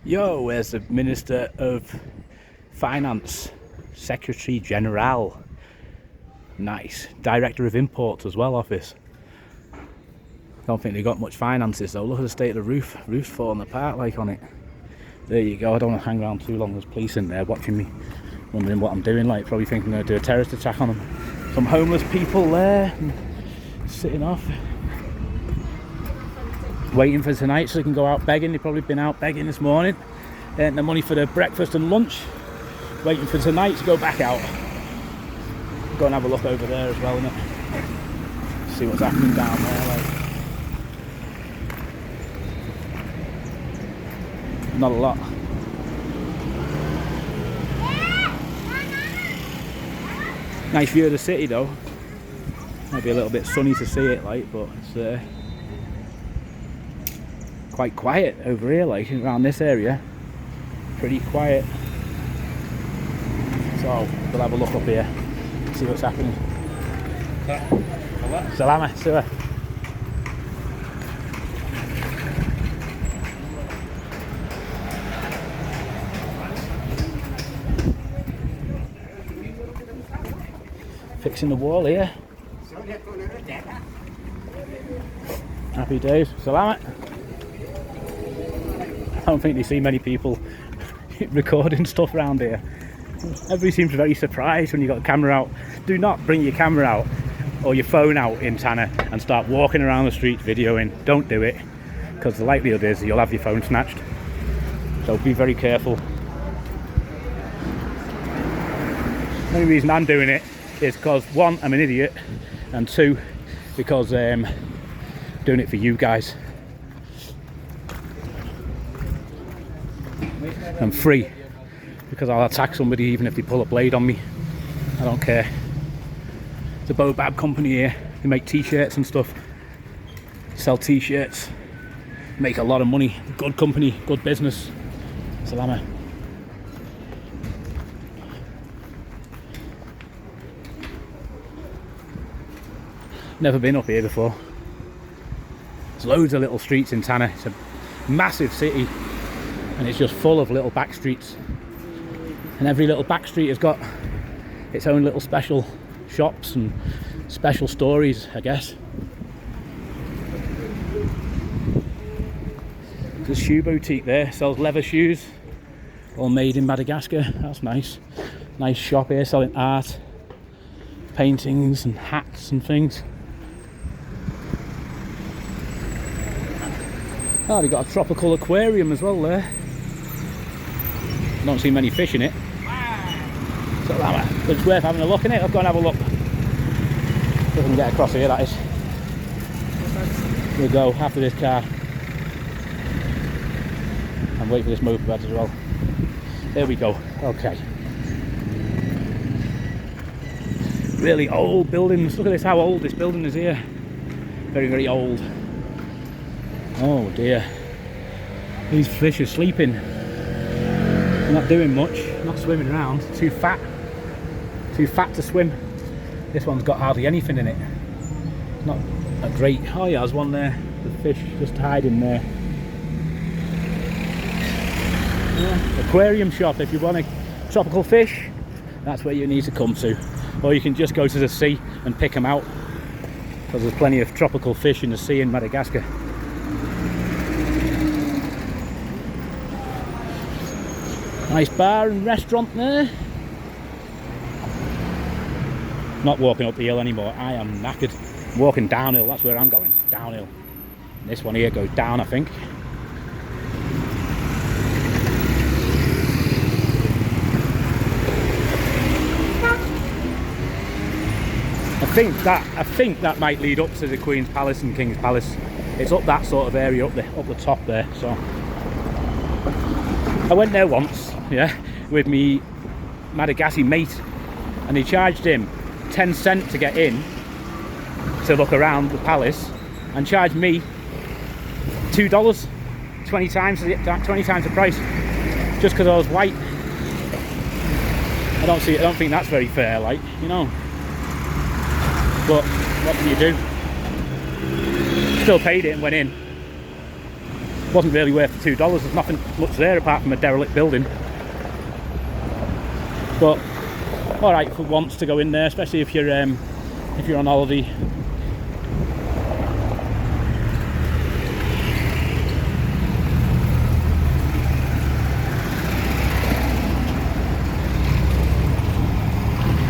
Yo, where's the Minister of Finance, Secretary General? Nice. Director of Imports as well, office. Don't think they got much finances though. Look at the state of the roof. Roof's falling apart like on it. There you go. I don't want to hang around too long. There's police in there watching me, wondering what I'm doing, like probably thinking I'm going to do a terrorist attack on them. Some homeless people there sitting off, waiting for tonight so they can go out begging. They've probably been out begging this morning, earning their money for their breakfast and lunch, waiting for tonight to go back out. Go and have a look over there as well, innit? See what's happening down there. Like, not a lot. Nice view of the city though. Might be a little bit sunny to see it, like, but it's quite quiet over here, like around this area. Pretty quiet. So we'll have a look up here, see what's happening. Salama, Sua. Fixing the wall here. Happy days. Salamat. I don't think they see many people recording stuff around here. Everybody seems very surprised when you got a camera out. Do not bring your camera out or your phone out in Tana and start walking around the street videoing. Don't do it, because the likelihood is you'll have your phone snatched. So be very careful. The only reason I'm doing it is because one, I'm an idiot, and two, because I'm doing it for you guys. I'm free, because I'll attack somebody even if they pull a blade on me. I don't care. It's a Bobab company here. They make t-shirts and stuff. Sell t-shirts. Make a lot of money. Good company, good business. Salama. Never been up here before. There's loads of little streets in Tana. It's a massive city and it's just full of little back streets, and every little back street has got its own little special shops and special stories, I guess. There's a shoe boutique there, sells leather shoes, all made in Madagascar. That's nice. Nice shop here selling art, paintings and hats and things. Oh, they got a tropical aquarium as well there. Don't see many fish in it. So but it's worth having a look in it. I'll go and have a look. If I can get across here, that is. We'll go after this car and wait for this moped as well. There we go. Okay. Really old buildings. Look at this, how old this building is here. Very, very old. Oh dear. These fish are sleeping. They're not doing much, not swimming around. Too fat. Too fat to swim. This one's got hardly anything in it. Not a great. Oh yeah, there's one there. The fish just hiding there. Yeah. Aquarium shop, if you want a tropical fish, that's where you need to come to. Or you can just go to the sea and pick them out, because there's plenty of tropical fish in the sea in Madagascar. Nice bar and restaurant there. Not walking up the hill anymore. I am knackered. I'm walking downhill. That's where I'm going. Downhill. This one here goes down, I think. I think that might lead up to the Queen's Palace and King's Palace. It's up that sort of area up the top there. So I went there once, yeah, with me Madagascar mate, and he charged him 10 cents to get in to look around the palace, and charged me $2, 20 times the price, just because I was white. I don't think that's very fair, like, you know. But what can you do? Still paid it and went in. wasn't really worth the $2. There's nothing much there apart from a derelict building. But all right for once to go in there, especially if you're on holiday.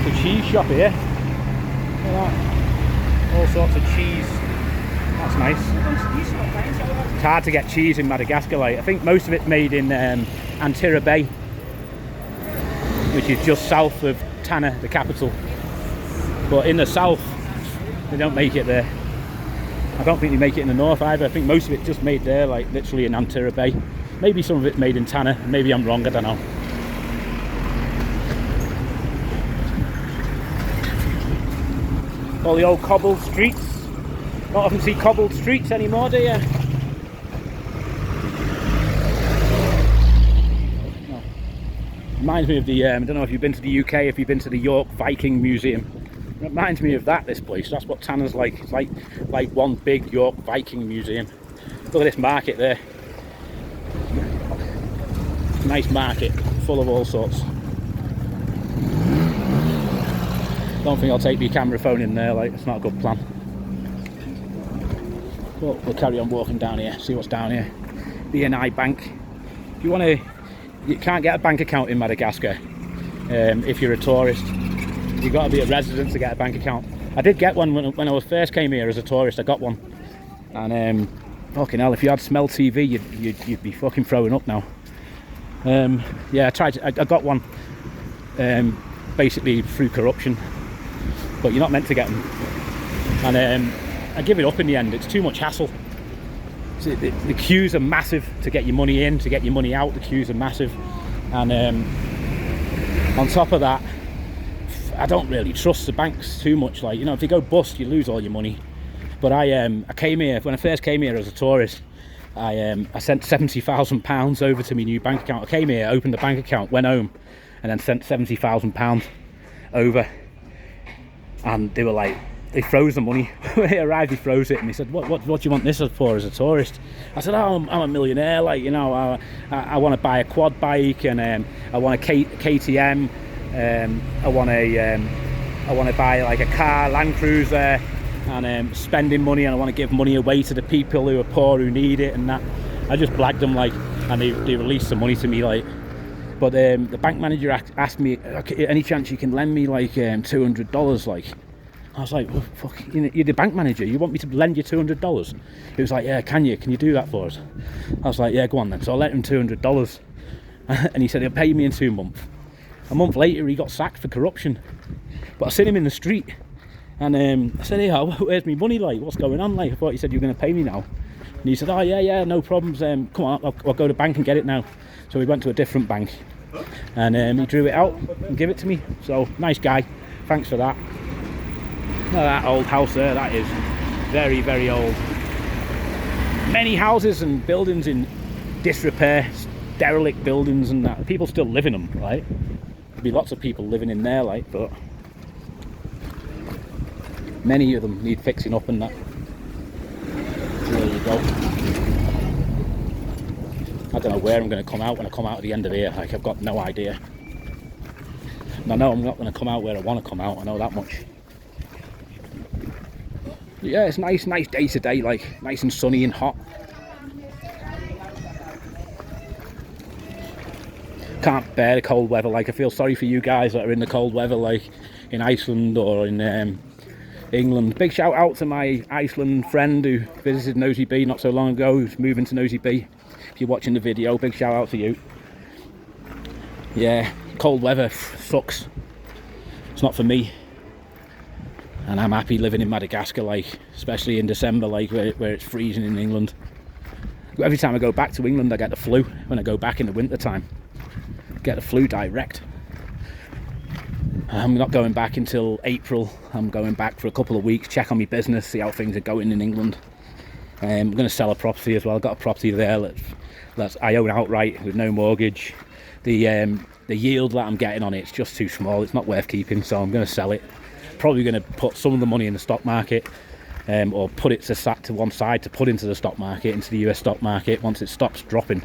The cheese shop here. Look at that. All sorts of cheese. That's nice. It's hard to get cheese in Madagascar. Like, I think most of it's made in Antananarivo Bay, which is just south of Tana, the capital. But in the south, they don't make it there. I don't think they make it in the north either. I think most of it's just made there, like literally in Antananarivo Bay. Maybe some of it's made in Tana. Maybe I'm wrong, I don't know. All the old cobbled streets. Don't often see cobbled streets anymore, do you? No. Reminds me of the, I don't know if you've been to the UK, if you've been to the York Viking Museum. It reminds me of that, this place. That's what Tana's like. It's like one big York Viking Museum. Look at this market there. Nice market, full of all sorts. Don't think I'll take my camera phone in there, like, it's not a good plan. But we'll carry on walking down here, see what's down here. BNI Bank. If you want to, you can't get a bank account in Madagascar if you're a tourist. You've got to be a resident to get a bank account. I did get one when I first came here as a tourist. I got one, and fucking hell, if you had smell TV, you'd be fucking throwing up now. Yeah, I got one basically through corruption, but you're not meant to get them. And I give it up in the end. It's too much hassle. So the queues are massive to get your money in, to get your money out. The queues are massive, and on top of that, I don't really trust the banks too much. Like, you know, if you go bust, you lose all your money. But I came here when I first came here as a tourist. I sent £70,000 over to my new bank account. I came here, opened the bank account, went home, and then sent £70,000 over. And they were like, they froze the money. When it arrived, they froze it, and they said, what do you want this for as a tourist? I said, oh, I'm a millionaire, like, you know, I want to buy a quad bike, and I want a KTM, I want to buy like a car, Land Cruiser, and spending money, and I want to give money away to the people who are poor, who need it, and that. I just blagged them, like, and they released some money to me, like. But the bank manager asked me, okay, any chance you can lend me like $200, like. I was like, well, fuck, you're the bank manager, you want me to lend you $200? He was like, yeah, can you do that for us? I was like, yeah, go on then. So I lent him $200, and he said he'll pay me in 2 months. A month later, he got sacked for corruption. But I seen him in the street, and I said, hey, where's my money, like, what's going on? Like, I thought you said you were going to pay me now. And he said, oh, yeah, no problems, come on, I'll go to the bank and get it now. So we went to a different bank, and he drew it out and gave it to me. So, nice guy, thanks for that. Now that old house there, that is very, very old. Many houses and buildings in disrepair, derelict buildings and that. People still live in them, right? There'll be lots of people living in there, like, but many of them need fixing up and that. There you go. I don't know where I'm going to come out when I come out at the end of here. Like, I've got no idea. And I know I'm not going to come out where I want to come out. I know that much. But yeah, it's nice day to day, like, nice and sunny and hot. Can't bear the cold weather. Like, I feel sorry for you guys that are in the cold weather, like in Iceland or in England. Big shout out to my Iceland friend who visited Nosy B not so long ago, who's moving to Nosy B. If you're watching the video, big shout out to you. Yeah, cold weather sucks. It's not for me. And I'm happy living in Madagascar, like, especially in December, like, where it's freezing in England. Every time I go back to England, I get the flu when I go back in the winter time. Get the flu direct. I'm not going back until April. I'm going back for a couple of weeks, check on my business, see how things are going in England. I'm going to sell a property as well. I've got a property there that I own outright with no mortgage. The yield that I'm getting on it's just too small. It's not worth keeping, so I'm going to sell it. Probably going to put some of the money in the stock market, or put it to one side to put into the stock market, into the US stock market once it stops dropping.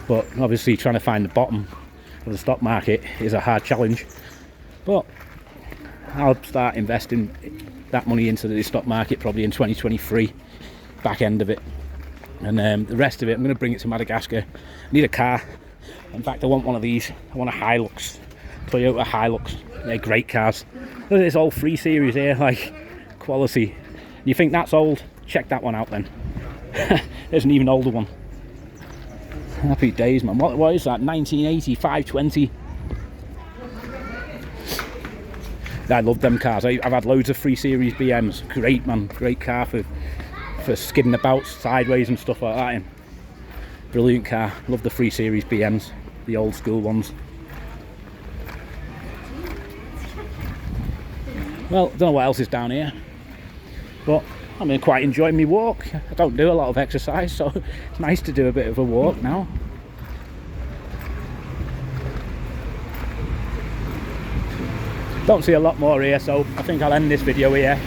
But obviously trying to find the bottom of the stock market is a hard challenge. But I'll start investing that money into the stock market probably in 2023, back end of it. And the rest of it, I'm going to bring it to Madagascar. I need a car. In fact, I want one of these. I want a Hilux, Toyota Hilux. They're great cars. Look at this old 3 Series here, like quality. You think that's old? Check that one out then. There's an even older one. Happy days, man. What is that? 1980 520. I love them cars. I've had loads of 3 Series BMs. Great, man. Great car for skidding about sideways and stuff like that. Brilliant car. Love the 3 Series BMs, the old school ones. Well, I don't know what else is down here, but I'm quite enjoying my walk. I don't do a lot of exercise, so it's nice to do a bit of a walk now. Don't see a lot more here, so I think I'll end this video here,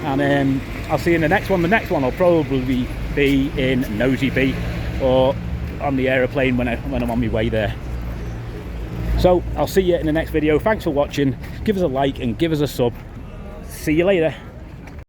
and I'll see you in the next one. The next one will probably be in Nosy Be, or on the aeroplane when I'm on my way there. So I'll see you in the next video. Thanks for watching. Give us a like and give us a sub. See you later.